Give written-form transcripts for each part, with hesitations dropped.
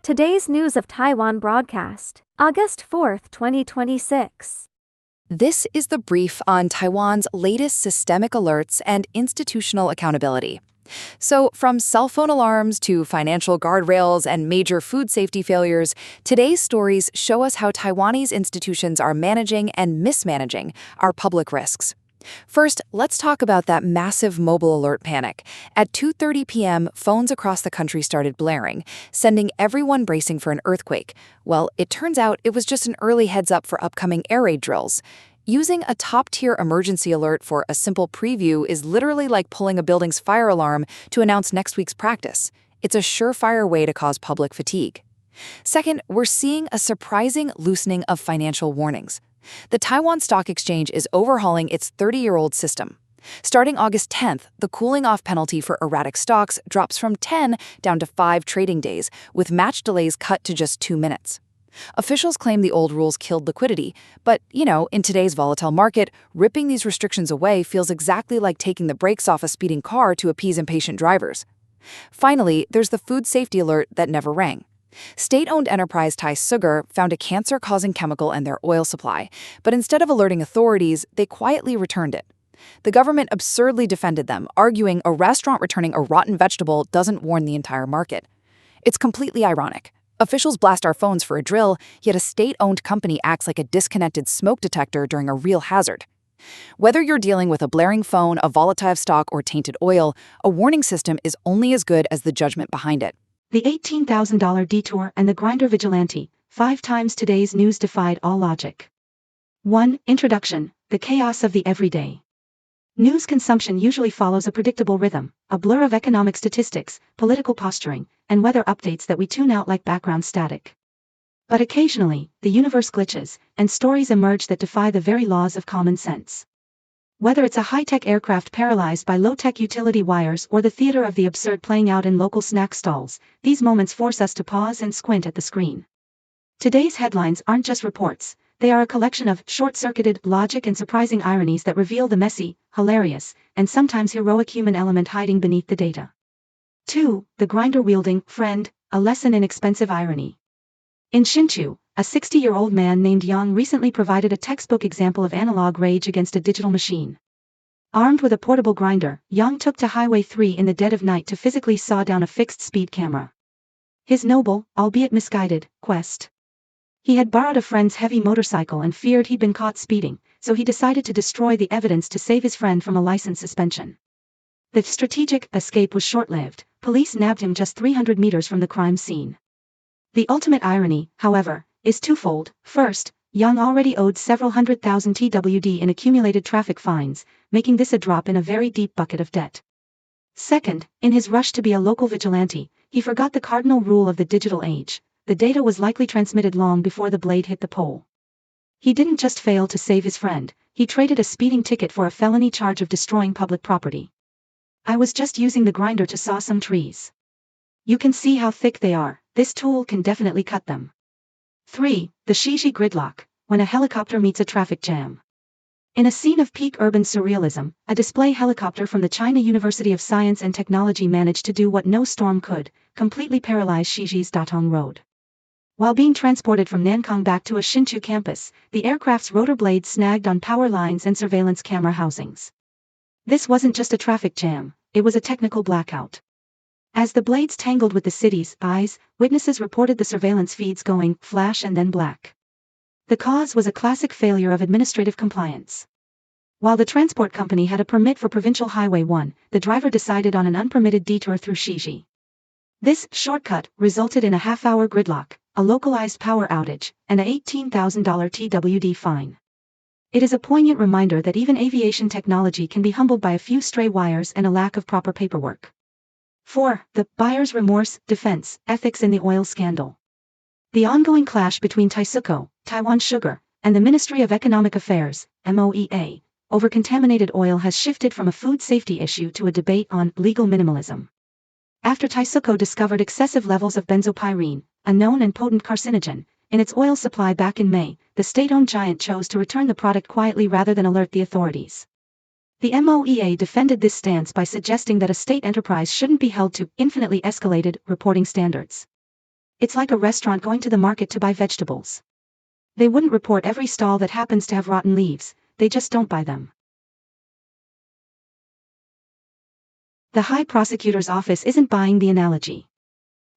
Today's News of Taiwan broadcast, August 4th, 2026. This is the brief on Taiwan's latest systemic alerts and institutional accountability. So, from cell phone alarms to financial guardrails and major food safety failures, today's stories show us how Taiwanese institutions are managing and mismanaging our public risks. First, let's talk about that massive mobile alert panic. At 2:30 p.m., phones across the country started blaring, sending everyone bracing for an earthquake. Well, it turns out it was just an early heads-up for upcoming air raid drills. Using a top-tier emergency alert for a simple preview is literally like pulling a building's fire alarm to announce next week's practice. It's a surefire way to cause public fatigue. Second, we're seeing a surprising loosening of financial warnings. The Taiwan Stock Exchange is overhauling its 30-year-old system. Starting August 10th, the cooling-off penalty for erratic stocks drops from 10 down to 5 trading days, with match delays cut to just 2 minutes. Officials claim the old rules killed liquidity, but, in today's volatile market, ripping these restrictions away feels exactly like taking the brakes off a speeding car to appease impatient drivers. Finally, there's the food safety alert that never rang. State-owned enterprise Taiwan Sugar found a cancer-causing chemical in their oil supply, but instead of alerting authorities, they quietly returned it. The government absurdly defended them, arguing a restaurant returning a rotten vegetable doesn't warn the entire market. It's completely ironic. Officials blast our phones for a drill, yet a state-owned company acts like a disconnected smoke detector during a real hazard. Whether you're dealing with a blaring phone, a volatile stock, or tainted oil, a warning system is only as good as the judgment behind it. The $18,000 detour and the grinder vigilante, 5 times today's news defied all logic. 1. Introduction: the chaos of the everyday. News consumption usually follows a predictable rhythm, a blur of economic statistics, political posturing, and weather updates that we tune out like background static. But occasionally, the universe glitches, and stories emerge that defy the very laws of common sense. Whether it's a high-tech aircraft paralyzed by low-tech utility wires or the theater of the absurd playing out in local snack stalls, these moments force us to pause and squint at the screen. Today's headlines aren't just reports. They are a collection of short-circuited logic and surprising ironies that reveal the messy, hilarious, and sometimes heroic human element hiding beneath the data. 2. The grinder-wielding friend, a lesson in expensive irony. In Hsinchu, a 60-year-old man named Yang recently provided a textbook example of analog rage against a digital machine. Armed with a portable grinder, Yang took to Highway 3 in the dead of night to physically saw down a fixed-speed camera. His noble, albeit misguided, quest. He had borrowed a friend's heavy motorcycle and feared he'd been caught speeding, so he decided to destroy the evidence to save his friend from a license suspension. The strategic escape was short-lived. Police nabbed him just 300 meters from the crime scene. The ultimate irony, however, is twofold. First, Yang already owed several $100,000 TWD in accumulated traffic fines, making this a drop in a very deep bucket of debt. Second, in his rush to be a local vigilante, he forgot the cardinal rule of the digital age. The data was likely transmitted long before the blade hit the pole. He didn't just fail to save his friend, he traded a speeding ticket for a felony charge of destroying public property. I was just using the grinder to saw some trees. You can see how thick they are. This tool can definitely cut them. 3. The Shishi gridlock, when a helicopter meets a traffic jam. In a scene of peak urban surrealism, a display helicopter from the China University of Science and Technology managed to do what no storm could, completely paralyze Shishi's Datong Road. While being transported from Nankang back to a Hsinchu campus, the aircraft's rotor blades snagged on power lines and surveillance camera housings. This wasn't just a traffic jam, it was a technical blackout. As the blades tangled with the city's eyes, witnesses reported the surveillance feeds going flash and then black. The cause was a classic failure of administrative compliance. While the transport company had a permit for Provincial Highway 1, the driver decided on an unpermitted detour through Shishi. This shortcut resulted in a half-hour gridlock, a localized power outage, and an $18,000 TWD fine. It is a poignant reminder that even aviation technology can be humbled by a few stray wires and a lack of proper paperwork. 4. The buyer's remorse, defense, ethics in the oil scandal. The ongoing clash between Taisuco, Taiwan Sugar, and the Ministry of Economic Affairs, MOEA, over contaminated oil has shifted from a food safety issue to a debate on legal minimalism. After Taisuco discovered excessive levels of benzopyrene, a known and potent carcinogen, in its oil supply back in May, the state-owned giant chose to return the product quietly rather than alert the authorities. The MOEA defended this stance by suggesting that a state enterprise shouldn't be held to infinitely escalated reporting standards. It's like a restaurant going to the market to buy vegetables. They wouldn't report every stall that happens to have rotten leaves, they just don't buy them. The High Prosecutor's Office isn't buying the analogy.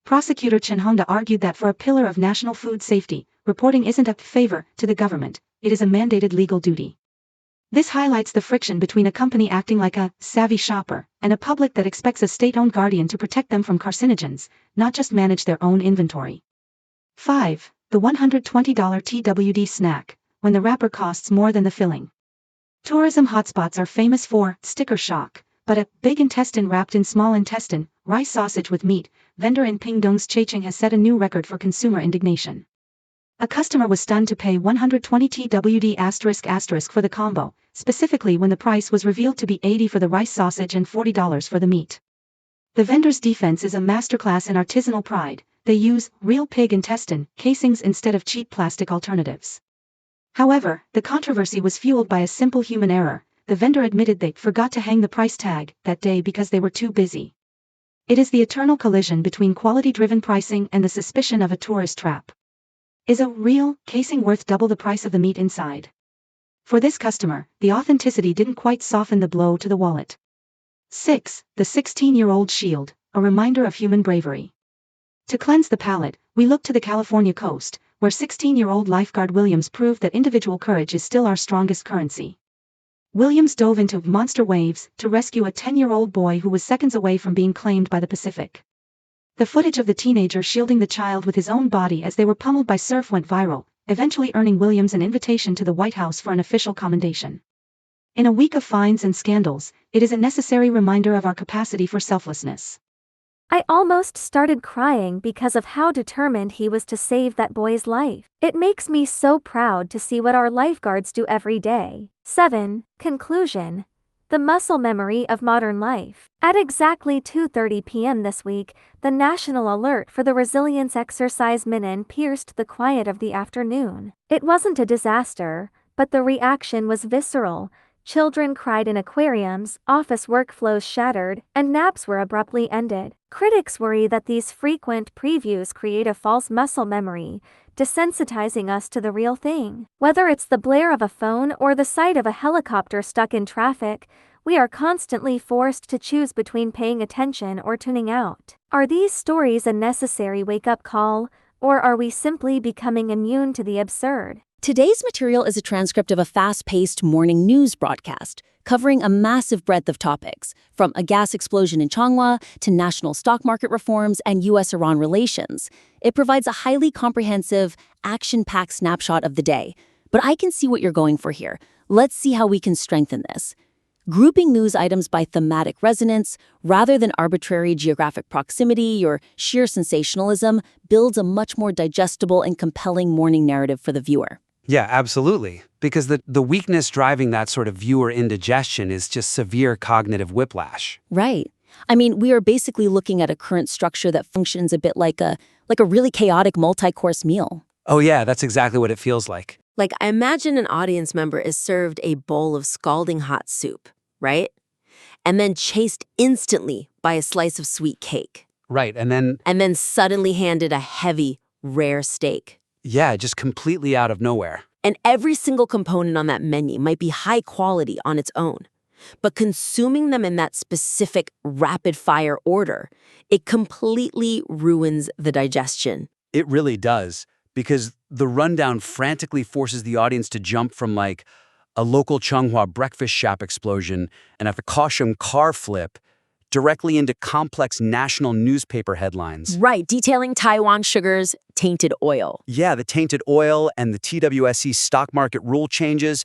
Prosecutor Changhua argued that for a pillar of national food safety, reporting isn't a favor to the government, it is a mandated legal duty. This highlights the friction between a company acting like a savvy shopper and a public that expects a state-owned guardian to protect them from carcinogens, not just manage their own inventory. 5. The $120 TWD snack, when the wrapper costs more than the filling. Tourism hotspots are famous for sticker shock, but a big intestine wrapped in small intestine, rice sausage with meat, vendor in Pingdong's Taichung has set a new record for consumer indignation. A customer was stunned to pay 120 TWD** for the combo, specifically when the price was revealed to be $80 for the rice sausage and $40 for the meat. The vendor's defense is a masterclass in artisanal pride. They use real pig intestine casings instead of cheap plastic alternatives. However, the controversy was fueled by a simple human error. The vendor admitted they forgot to hang the price tag that day because they were too busy. It is the eternal collision between quality-driven pricing and the suspicion of a tourist trap. Is a real casing worth double the price of the meat inside? For this customer, the authenticity didn't quite soften the blow to the wallet. 6. The 16-year-old shield, a reminder of human bravery. To cleanse the palate, we look to the California coast, where 16-year-old lifeguard Williams proved that individual courage is still our strongest currency. Williams dove into monster waves to rescue a 10-year-old boy who was seconds away from being claimed by the Pacific. The footage of the teenager shielding the child with his own body as they were pummeled by surf went viral, eventually earning Williams an invitation to the White House for an official commendation. In a week of fines and scandals, it is a necessary reminder of our capacity for selflessness. I almost started crying because of how determined he was to save that boy's life. It makes me so proud to see what our lifeguards do every day. 7. Conclusion. The muscle memory of modern life. At exactly 2:30 p.m. this week, the national alert for the resilience exercise Minnan pierced the quiet of the afternoon. It wasn't a disaster, but the reaction was visceral. Children cried in aquariums, office workflows shattered, and naps were abruptly ended. Critics worry that these frequent previews create a false muscle memory, desensitizing us to the real thing. Whether it's the blare of a phone or the sight of a helicopter stuck in traffic, we are constantly forced to choose between paying attention or tuning out. Are these stories a necessary wake-up call, or are we simply becoming immune to the absurd? Today's material is a transcript of a fast-paced morning news broadcast, covering a massive breadth of topics, from a gas explosion in Changhua to national stock market reforms and U.S.-Iran relations. It provides a highly comprehensive, action-packed snapshot of the day. But I can see what you're going for here. Let's see how we can strengthen this. Grouping news items by thematic resonance, rather than arbitrary geographic proximity or sheer sensationalism, builds a much more digestible and compelling morning narrative for the viewer. Yeah, absolutely. Because the weakness driving that sort of viewer indigestion is just severe cognitive whiplash. Right. I mean, we are basically looking at a current structure that functions a bit like a really chaotic multi-course meal. Oh yeah, that's exactly what it feels like. Like, I imagine an audience member is served a bowl of scalding hot soup, right? And then chased instantly by a slice of sweet cake. Right, and then suddenly handed a heavy, rare steak. Yeah, just completely out of nowhere. And every single component on that menu might be high quality on its own. But consuming them in that specific rapid-fire order, it completely ruins the digestion. It really does, because the rundown frantically forces the audience to jump from like a local Changhua breakfast shop explosion and a Kaohsiung car flip directly into complex national newspaper headlines. Right, detailing Taiwan Sugar's tainted oil. Yeah, the tainted oil and the TWSE stock market rule changes.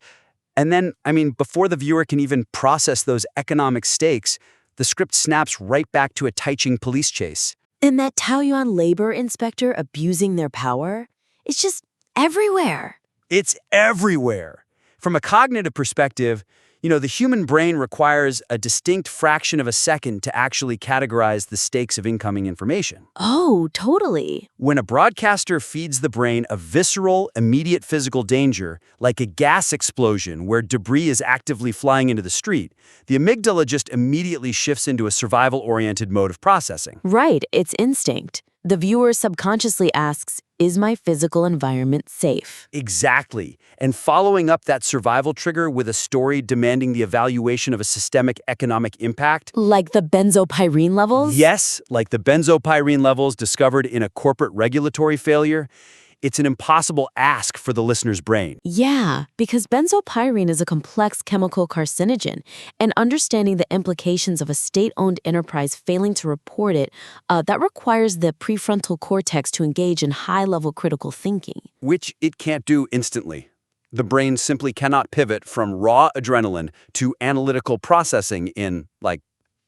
And then, before the viewer can even process those economic stakes, the script snaps right back to a Taichung police chase. And that Taoyuan labor inspector abusing their power, it's just everywhere. It's everywhere. From a cognitive perspective, the human brain requires a distinct fraction of a second to actually categorize the stakes of incoming information. Oh, totally. When a broadcaster feeds the brain a visceral, immediate physical danger, like a gas explosion where debris is actively flying into the street, the amygdala just immediately shifts into a survival-oriented mode of processing. Right, it's instinct. The viewer subconsciously asks, is my physical environment safe? Exactly. And following up that survival trigger with a story demanding the evaluation of a systemic economic impact. Like the benzopyrene levels? Yes, like the benzopyrene levels discovered in a corporate regulatory failure. It's an impossible ask for the listener's brain. Yeah, because benzopyrene is a complex chemical carcinogen, and understanding the implications of a state-owned enterprise failing to report it, that requires the prefrontal cortex to engage in high-level critical thinking. Which it can't do instantly. The brain simply cannot pivot from raw adrenaline to analytical processing in, like,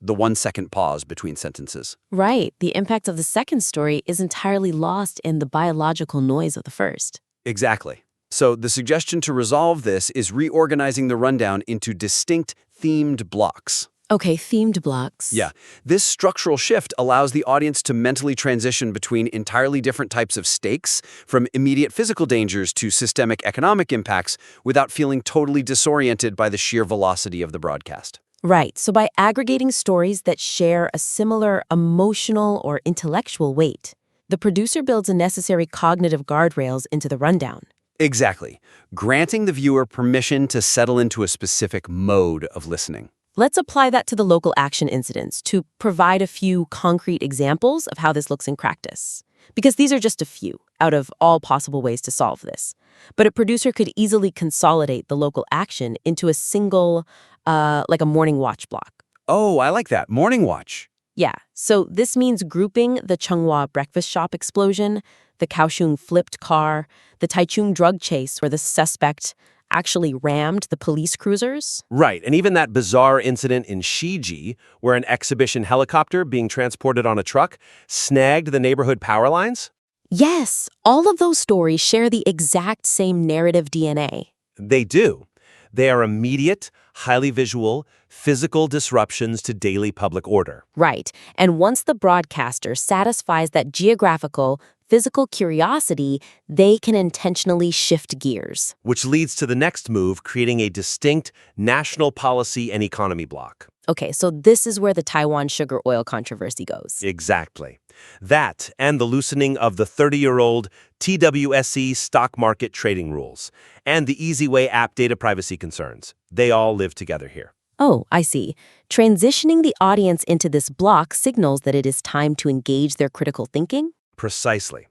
the 1-second pause between sentences. Right, the impact of the second story is entirely lost in the biological noise of the first. Exactly. So the suggestion to resolve this is reorganizing the rundown into distinct themed blocks. Okay, themed blocks. Yeah, this structural shift allows the audience to mentally transition between entirely different types of stakes, from immediate physical dangers to systemic economic impacts, without feeling totally disoriented by the sheer velocity of the broadcast. Right, so by aggregating stories that share a similar emotional or intellectual weight, the producer builds a necessary cognitive guardrails into the rundown. Exactly, granting the viewer permission to settle into a specific mode of listening. Let's apply that to the local action incidents to provide a few concrete examples of how this looks in practice. Because these are just a few out of all possible ways to solve this. But a producer could easily consolidate the local action into a single, like a morning watch block. Oh, I like that. Morning watch. Yeah, so this means grouping the Changhua breakfast shop explosion, the Kaohsiung flipped car, the Taichung drug chase where the suspect actually rammed the police cruisers. Right, and even that bizarre incident in Shiji, where an exhibition helicopter being transported on a truck snagged the neighborhood power lines. Yes, all of those stories share the exact same narrative DNA. They do. They are immediate, highly visual, physical disruptions to daily public order. Right, and once the broadcaster satisfies that geographical, physical curiosity, they can intentionally shift gears. Which leads to the next move, creating a distinct national policy and economy block. Okay, so this is where the Taiwan sugar oil controversy goes. Exactly. That and the loosening of the 30-year-old TWSE stock market trading rules and the EasyWay app data privacy concerns. They all live together here. Oh, I see. Transitioning the audience into this block signals that it is time to engage their critical thinking? Precisely.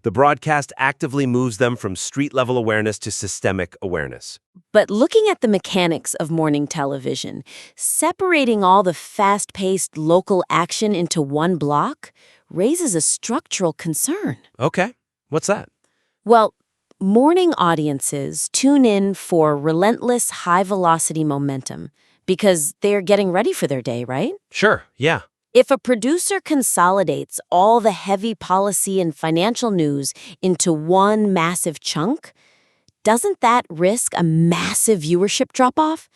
The broadcast actively moves them from street-level awareness to systemic awareness. But looking at the mechanics of morning television, separating all the fast-paced local action into one block raises a structural concern. Okay, what's that? Well, morning audiences tune in for relentless high-velocity momentum because they're getting ready for their day, right? Sure, yeah. If a producer consolidates all the heavy policy and financial news into one massive chunk, doesn't that risk a massive viewership drop-off?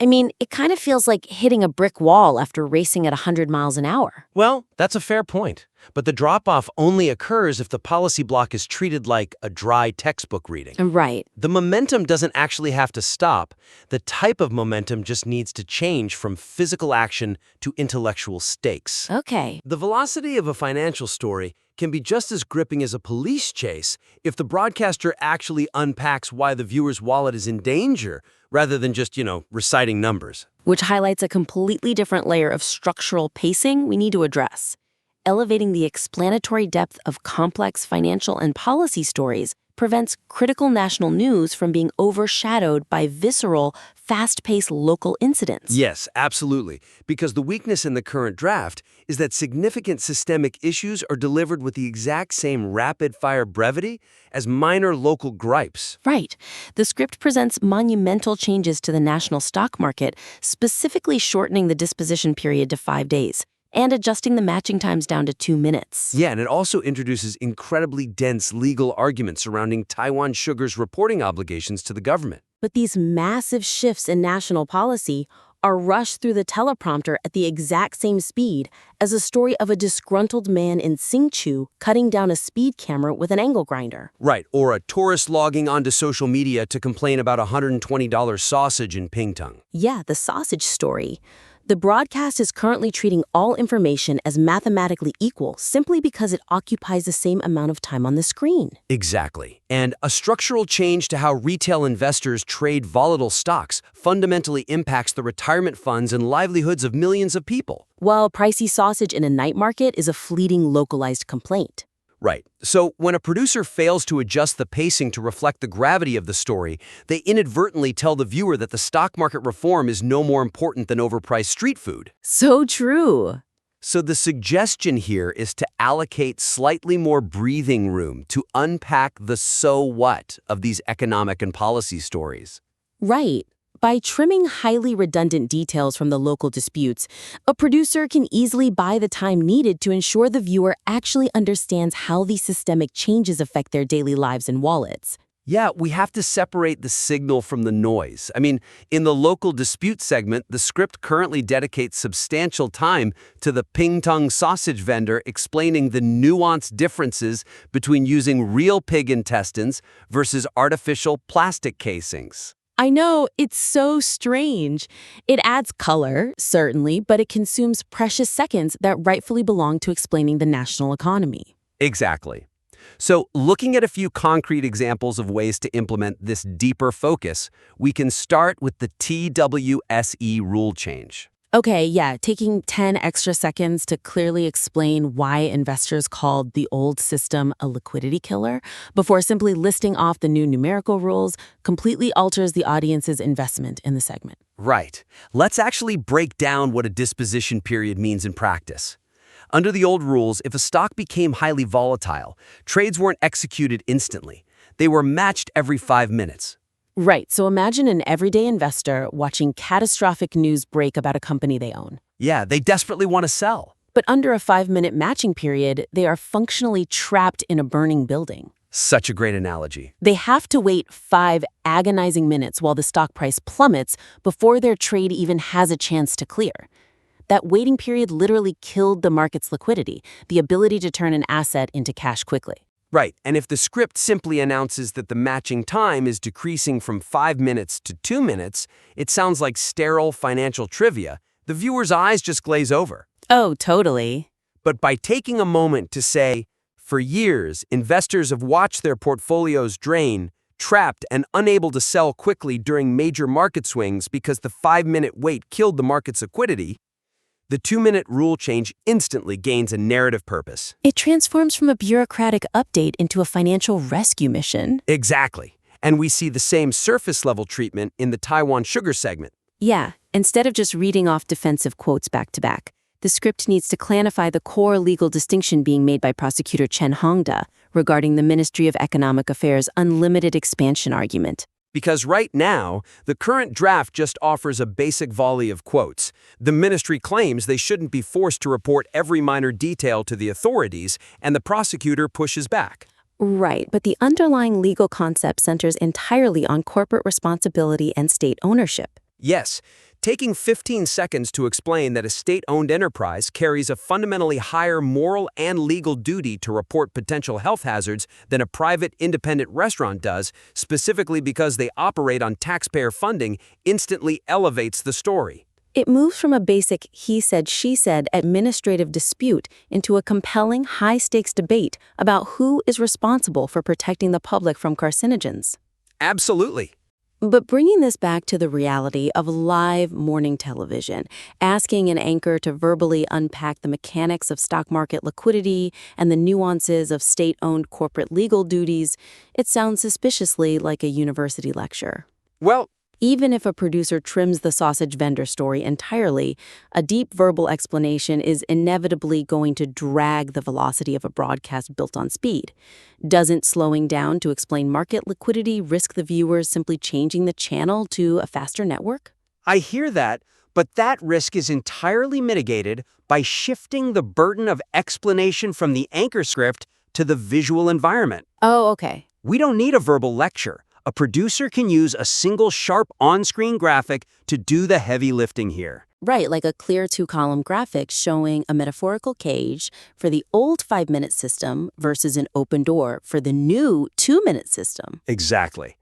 I mean, it kind of feels like hitting a brick wall after racing at 100 miles an hour. Well, that's a fair point. But the drop-off only occurs if the policy block is treated like a dry textbook reading. Right. The momentum doesn't actually have to stop. The type of momentum just needs to change from physical action to intellectual stakes. Okay. The velocity of a financial story can be just as gripping as a police chase if the broadcaster actually unpacks why the viewer's wallet is in danger, rather than just, reciting numbers. Which highlights a completely different layer of structural pacing we need to address. Elevating the explanatory depth of complex financial and policy stories prevents critical national news from being overshadowed by visceral, fast-paced local incidents. Yes, absolutely. Because the weakness in the current draft is that significant systemic issues are delivered with the exact same rapid-fire brevity as minor local gripes. Right. The script presents monumental changes to the national stock market, specifically shortening the disposition period to 5 days. And adjusting the matching times down to 2 minutes. Yeah, and it also introduces incredibly dense legal arguments surrounding Taiwan Sugar's reporting obligations to the government. But these massive shifts in national policy are rushed through the teleprompter at the exact same speed as a story of a disgruntled man in Hsinchu cutting down a speed camera with an angle grinder. Right, or a tourist logging onto social media to complain about a $120 sausage in Pingtung. Yeah, the sausage story. The broadcast is currently treating all information as mathematically equal simply because it occupies the same amount of time on the screen. Exactly. And a structural change to how retail investors trade volatile stocks fundamentally impacts the retirement funds and livelihoods of millions of people. While pricey sausage in a night market is a fleeting localized complaint. Right. So when a producer fails to adjust the pacing to reflect the gravity of the story, they inadvertently tell the viewer that the stock market reform is no more important than overpriced street food. So true. So the suggestion here is to allocate slightly more breathing room to unpack the so what of these economic and policy stories. Right. By trimming highly redundant details from the local disputes, a producer can easily buy the time needed to ensure the viewer actually understands how these systemic changes affect their daily lives and wallets. Yeah, we have to separate the signal from the noise. I mean, in the local dispute segment, the script currently dedicates substantial time to the ping-tong sausage vendor explaining the nuanced differences between using real pig intestines versus artificial plastic casings. I know, it's so strange. It adds color, certainly, but it consumes precious seconds that rightfully belong to explaining the national economy. Exactly. So, looking at a few concrete examples of ways to implement this deeper focus, we can start with the TWSE rule change. Okay, yeah, taking 10 extra seconds to clearly explain why investors called the old system a liquidity killer before simply listing off the new numerical rules completely alters the audience's investment in the segment. Right. Let's actually break down what a disposition period means in practice. Under the old rules, if a stock became highly volatile, trades weren't executed instantly. They were matched every 5 minutes. Right, so imagine an everyday investor watching catastrophic news break about a company they own. Yeah, they desperately want to sell. But under a 5-minute matching period, they are functionally trapped in a burning building. Such a great analogy. They have to wait 5 agonizing minutes while the stock price plummets before their trade even has a chance to clear. That waiting period literally killed the market's liquidity, the ability to turn an asset into cash quickly. Right, and if the script simply announces that the matching time is decreasing from 5 minutes to 2 minutes, it sounds like sterile financial trivia. The viewer's eyes just glaze over. Oh, totally. But by taking a moment to say, for years, investors have watched their portfolios drain, trapped and unable to sell quickly during major market swings because the 5-minute wait killed the market's liquidity, the 2-minute rule change instantly gains a narrative purpose. It transforms from a bureaucratic update into a financial rescue mission. Exactly. And we see the same surface-level treatment in the Taiwan Sugar segment. Yeah, instead of just reading off defensive quotes back to back, the script needs to clarify the core legal distinction being made by prosecutor Chen Hongda regarding the Ministry of Economic Affairs' unlimited expansion argument. Because right now, the current draft just offers a basic volley of quotes. The ministry claims they shouldn't be forced to report every minor detail to the authorities, and the prosecutor pushes back. Right, but the underlying legal concept centers entirely on corporate responsibility and state ownership. Yes, taking 15 seconds to explain that a state-owned enterprise carries a fundamentally higher moral and legal duty to report potential health hazards than a private independent restaurant does, specifically because they operate on taxpayer funding, instantly elevates the story. It moves from a basic he said, she said administrative dispute into a compelling high-stakes debate about who is responsible for protecting the public from carcinogens. Absolutely. But bringing this back to the reality of live morning television, asking an anchor to verbally unpack the mechanics of stock market liquidity and the nuances of state-owned corporate legal duties, it sounds suspiciously like a university lecture. Well, even if a producer trims the sausage vendor story entirely, a deep verbal explanation is inevitably going to drag the velocity of a broadcast built on speed. Doesn't slowing down to explain market liquidity risk the viewers simply changing the channel to a faster network? I hear that, but that risk is entirely mitigated by shifting the burden of explanation from the anchor script to the visual environment. Oh, okay. We don't need a verbal lecture. A producer can use a single sharp on-screen graphic to do the heavy lifting here. Right, like a clear 2-column graphic showing a metaphorical cage for the old 5-minute system versus an open door for the new 2-minute system. Exactly.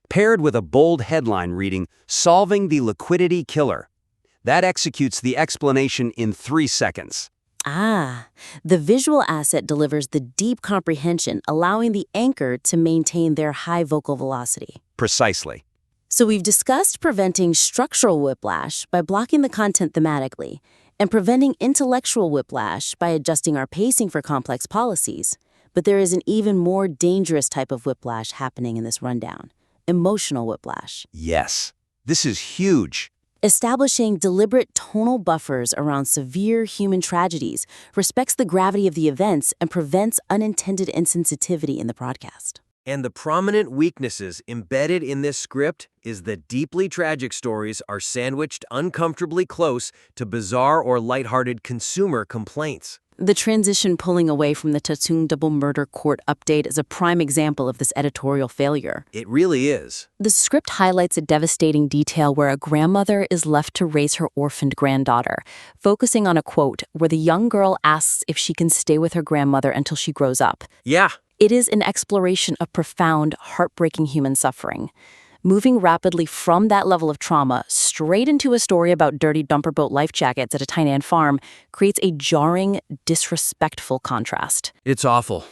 Paired with a bold headline reading, "Solving the Liquidity Killer." That executes the explanation in 3 seconds. Ah, the visual asset delivers the deep comprehension, allowing the anchor to maintain their high vocal velocity. Precisely. So we've discussed preventing structural whiplash by blocking the content thematically, and preventing intellectual whiplash by adjusting our pacing for complex policies. But there is an even more dangerous type of whiplash happening in this rundown: emotional whiplash. Yes. This is huge. Establishing deliberate tonal buffers around severe human tragedies respects the gravity of the events and prevents unintended insensitivity in the broadcast. And the prominent weaknesses embedded in this script is that deeply tragic stories are sandwiched uncomfortably close to bizarre or lighthearted consumer complaints. The transition pulling away from the Taichung double murder court update is a prime example of this editorial failure. It really is. The script highlights a devastating detail where a grandmother is left to raise her orphaned granddaughter, focusing on a quote where the young girl asks if she can stay with her grandmother until she grows up. Yeah. It is an exploration of profound, heartbreaking human suffering. Moving rapidly from that level of trauma straight into a story about dirty dumper boat life jackets at a Tainan farm creates a jarring, disrespectful contrast. It's awful.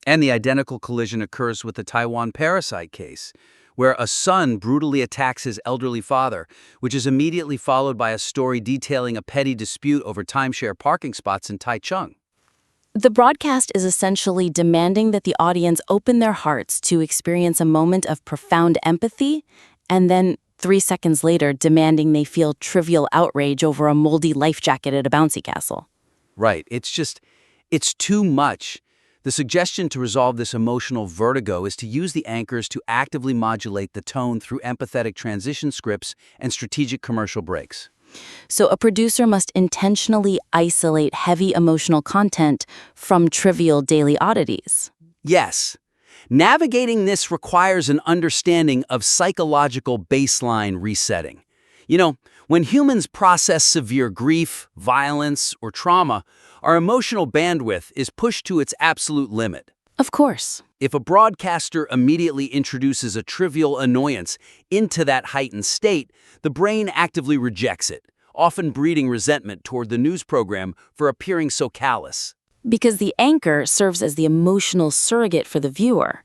And the identical collision occurs with the Taiwan parasite case, where a son brutally attacks his elderly father, which is immediately followed by a story detailing a petty dispute over timeshare parking spots in Taichung. The broadcast is essentially demanding that the audience open their hearts to experience a moment of profound empathy, and then 3 seconds later demanding they feel trivial outrage over a moldy life jacket at a bouncy castle. Right. It's too much. The suggestion to resolve this emotional vertigo is to use the anchors to actively modulate the tone through empathetic transition scripts and strategic commercial breaks. So a producer must intentionally isolate heavy emotional content from trivial daily oddities. Yes. Navigating this requires an understanding of psychological baseline resetting. You know, when humans process severe grief, violence, or trauma, our emotional bandwidth is pushed to its absolute limit. Of course. If a broadcaster immediately introduces a trivial annoyance into that heightened state, the brain actively rejects it, often breeding resentment toward the news program for appearing so callous. Because the anchor serves as the emotional surrogate for the viewer.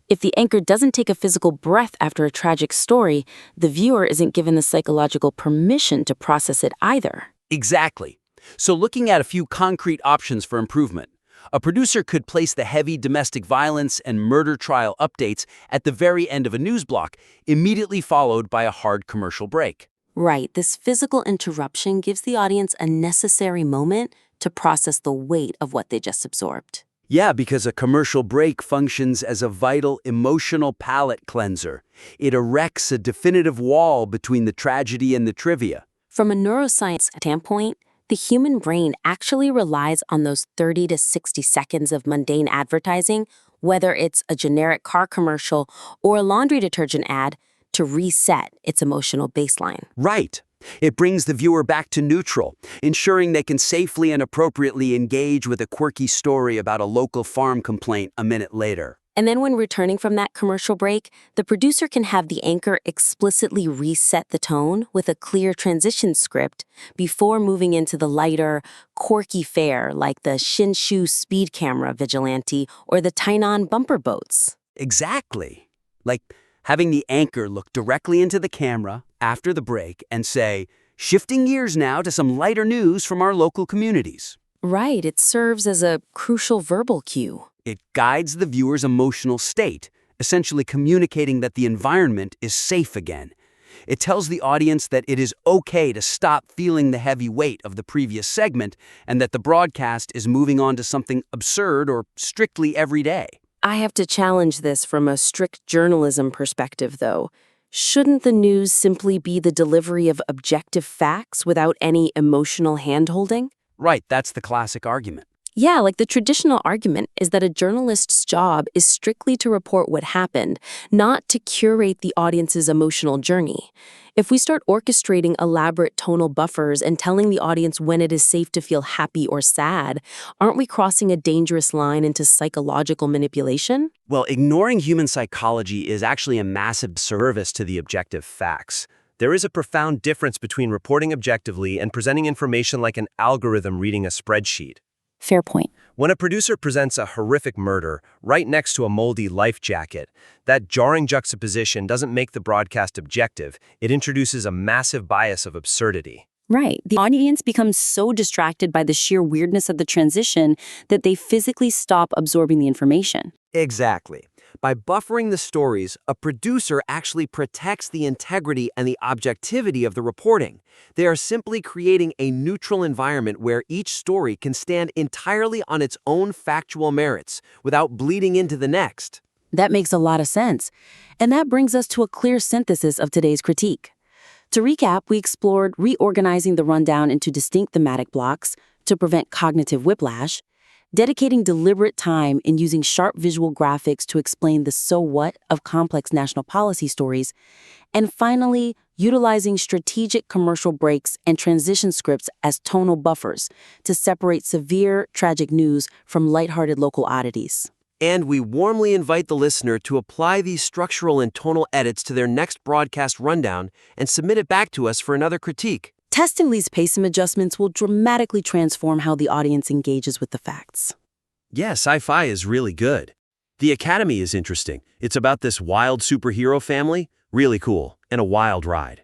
If the anchor doesn't take a physical breath after a tragic story, the viewer isn't given the psychological permission to process it either. Exactly. So looking at a few concrete options for improvement. A producer could place the heavy domestic violence and murder trial updates at the very end of a news block, immediately followed by a hard commercial break. Right, this physical interruption gives the audience a necessary moment to process the weight of what they just absorbed. Yeah, because a commercial break functions as a vital emotional palate cleanser. It erects a definitive wall between the tragedy and the trivia. From a neuroscience standpoint, the human brain actually relies on those 30 to 60 seconds of mundane advertising, whether it's a generic car commercial or a laundry detergent ad, to reset its emotional baseline. Right. It brings the viewer back to neutral, ensuring they can safely and appropriately engage with a quirky story about a local farm complaint a minute later. And then when returning from that commercial break, the producer can have the anchor explicitly reset the tone with a clear transition script before moving into the lighter, quirky fare like the Shinshu speed camera vigilante or the Tainan bumper boats. Exactly. Like having the anchor look directly into the camera after the break and say, shifting gears now to some lighter news from our local communities. Right, it serves as a crucial verbal cue. It guides the viewer's emotional state, essentially communicating that the environment is safe again. It tells the audience that it is okay to stop feeling the heavy weight of the previous segment and that the broadcast is moving on to something absurd or strictly everyday. I have to challenge this from a strict journalism perspective, though. Shouldn't the news simply be the delivery of objective facts without any emotional hand-holding? Right, that's the classic argument. Yeah, like the traditional argument is that a journalist's job is strictly to report what happened, not to curate the audience's emotional journey. If we start orchestrating elaborate tonal buffers and telling the audience when it is safe to feel happy or sad, aren't we crossing a dangerous line into psychological manipulation? Well, ignoring human psychology is actually a massive service to the objective facts. There is a profound difference between reporting objectively and presenting information like an algorithm reading a spreadsheet. Fair point. When a producer presents a horrific murder right next to a moldy life jacket, that jarring juxtaposition doesn't make the broadcast objective. It introduces a massive bias of absurdity. Right. The audience becomes so distracted by the sheer weirdness of the transition that they physically stop absorbing the information. Exactly. By buffering the stories, a producer actually protects the integrity and the objectivity of the reporting. They are simply creating a neutral environment where each story can stand entirely on its own factual merits without bleeding into the next. That makes a lot of sense. And that brings us to a clear synthesis of today's critique. To recap, we explored reorganizing the rundown into distinct thematic blocks to prevent cognitive whiplash, dedicating deliberate time in using sharp visual graphics to explain the so what of complex national policy stories, and finally, utilizing strategic commercial breaks and transition scripts as tonal buffers to separate severe, tragic news from lighthearted local oddities. And we warmly invite the listener to apply these structural and tonal edits to their next broadcast rundown and submit it back to us for another critique. Testing these pacing adjustments will dramatically transform how the audience engages with the facts. Yeah, sci-fi is really good. The Academy is interesting. It's about this wild superhero family, really cool, and a wild ride.